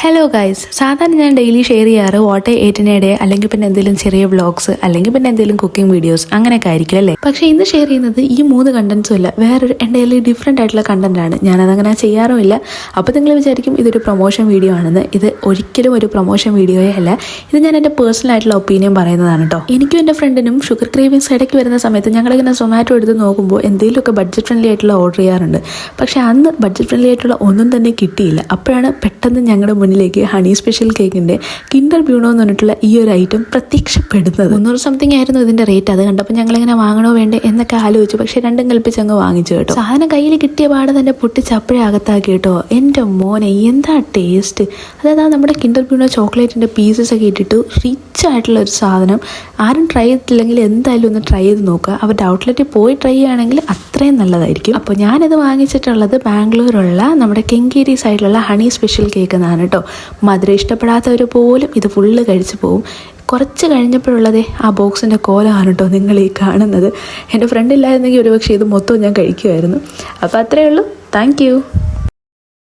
Hello guys, സാധാരണ ഞാൻ daily share ചെയ്യാറ് വാട്ട് ഏറ്റിനേടെ അല്ലെങ്കിൽ പിന്നെ എന്തെങ്കിലും ചെറിയ വ്ളോഗ്സ് അല്ലെങ്കിൽ പിന്നെ എന്തെങ്കിലും കുക്കിംഗ് വീഡിയോസ് അങ്ങനെയൊക്കെ ആയിരിക്കും അല്ലേ. പക്ഷേ ഇന്ന് ഷെയർ ചെയ്യുന്നത് ഈ 3 കണ്ടന്റ്സും അല്ല, വേറൊരു എൻ്റെ ഡിഫറെൻ്റ് ആയിട്ടുള്ള കണ്ടന്റ് ആണ്. ഞാനതങ്ങനെ ചെയ്യാറുമില്ല. അപ്പോൾ നിങ്ങൾ വിചാരിക്കും ഇതൊരു പ്രൊമോഷൻ വീഡിയോ ആണെന്ന്. ഇത് ഒരിക്കലും ഒരു പ്രൊമോഷൻ വീഡിയോയേ അല്ല. ഇത് ഞാൻ എൻ്റെ പേഴ്സണൽ ആയിട്ടുള്ള ഒപ്പീനിയൻ പറയുന്നതാണ് കേട്ടോ. എനിക്കും എൻ്റെ ഫ്രണ്ടിനും ഷുഗർ ക്രേവിങ്സ് ഇടയ്ക്ക് വരുന്ന സമയത്ത് ഞങ്ങളിങ്ങനെ സൊമാറ്റോ എടുത്ത് നോക്കുമ്പോൾ എന്തെങ്കിലുമൊക്കെ ബഡ്ജറ്റ് ഫ്രണ്ട്ലി ആയിട്ടുള്ള ഓർഡർ ചെയ്യാറുണ്ട്. പക്ഷേ അന്ന് ബഡ്ജറ്റ് ഫ്രണ്ട്ലി ആയിട്ടുള്ള ഒന്നും തന്നെ കിട്ടിയില്ല. അപ്പോഴാണ് പെട്ടെന്ന് ഞങ്ങളുടെ മുന്നിലേക്ക് ഹണി സ്പെഷ്യൽ കേക്കിൻ്റെ കിൻഡർ ബ്യൂണോ എന്ന് പറഞ്ഞിട്ടുള്ള ഈ ഒരു ഐറ്റം പ്രത്യക്ഷപ്പെടുന്നത്. 300 സംതിങ് ആയിരുന്നു ഇതിൻ്റെ റേറ്റ്. അത് കണ്ടപ്പോൾ ഞങ്ങളിങ്ങനെ വാങ്ങണോ വേണ്ടേ എന്നൊക്കെ ആലോചിച്ചു. പക്ഷേ രണ്ടും കൽപ്പിച്ച് അങ്ങ് വാങ്ങിച്ചു കേട്ടോ. സാധനം കയ്യിൽ കിട്ടിയ പാടെ തന്നെ പൊട്ടിച്ചപ്പഴേ അകത്താക്കി കേട്ടോ. എൻ്റെ മോനെ എന്താ ടേസ്റ്റ്! അതായത് നമ്മുടെ കിൻഡർ ബ്യൂണോ ചോക്ലേറ്റിൻ്റെ പീസസ് ഒക്കെ ഇട്ടിട്ട് റിച്ച് ആയിട്ടുള്ള ഒരു സാധനം. ആരും ട്രൈ ചെയ്തിട്ടില്ലെങ്കിൽ എന്തായാലും ഒന്ന് ട്രൈ ചെയ്ത് നോക്കുക. അവരുടെ ഔട്ട്ലെറ്റിൽ പോയി ട്രൈ ചെയ്യുകയാണെങ്കിൽ അത്രയും നല്ലതായിരിക്കും. അപ്പോൾ ഞാനിത് വാങ്ങിച്ചിട്ടുള്ളത് ബാംഗ്ലൂരുള്ള നമ്മുടെ കെങ്കേരി സൈഡിലുള്ള ഹണി സ്പെഷ്യൽ കേക്ക് എന്നാണ് കേട്ടോ. മധുരം ഇഷ്ടപ്പെടാത്തവർ പോലും ഇത് ഫുള്ള് കഴിച്ചു പോകും. കുറച്ച് കഴിഞ്ഞപ്പോഴുള്ളതേ ആ ബോക്സിൻ്റെ കോലമാണ് കേട്ടോ നിങ്ങൾ ഈ കാണുന്നത്. എൻ്റെ ഫ്രണ്ട് ഇല്ലായിരുന്നെങ്കിൽ ഒരുപക്ഷെ ഇത് മൊത്തം ഞാൻ കഴിക്കുമായിരുന്നു. അപ്പോൾ അത്രയേ ഉള്ളൂ. Thank you.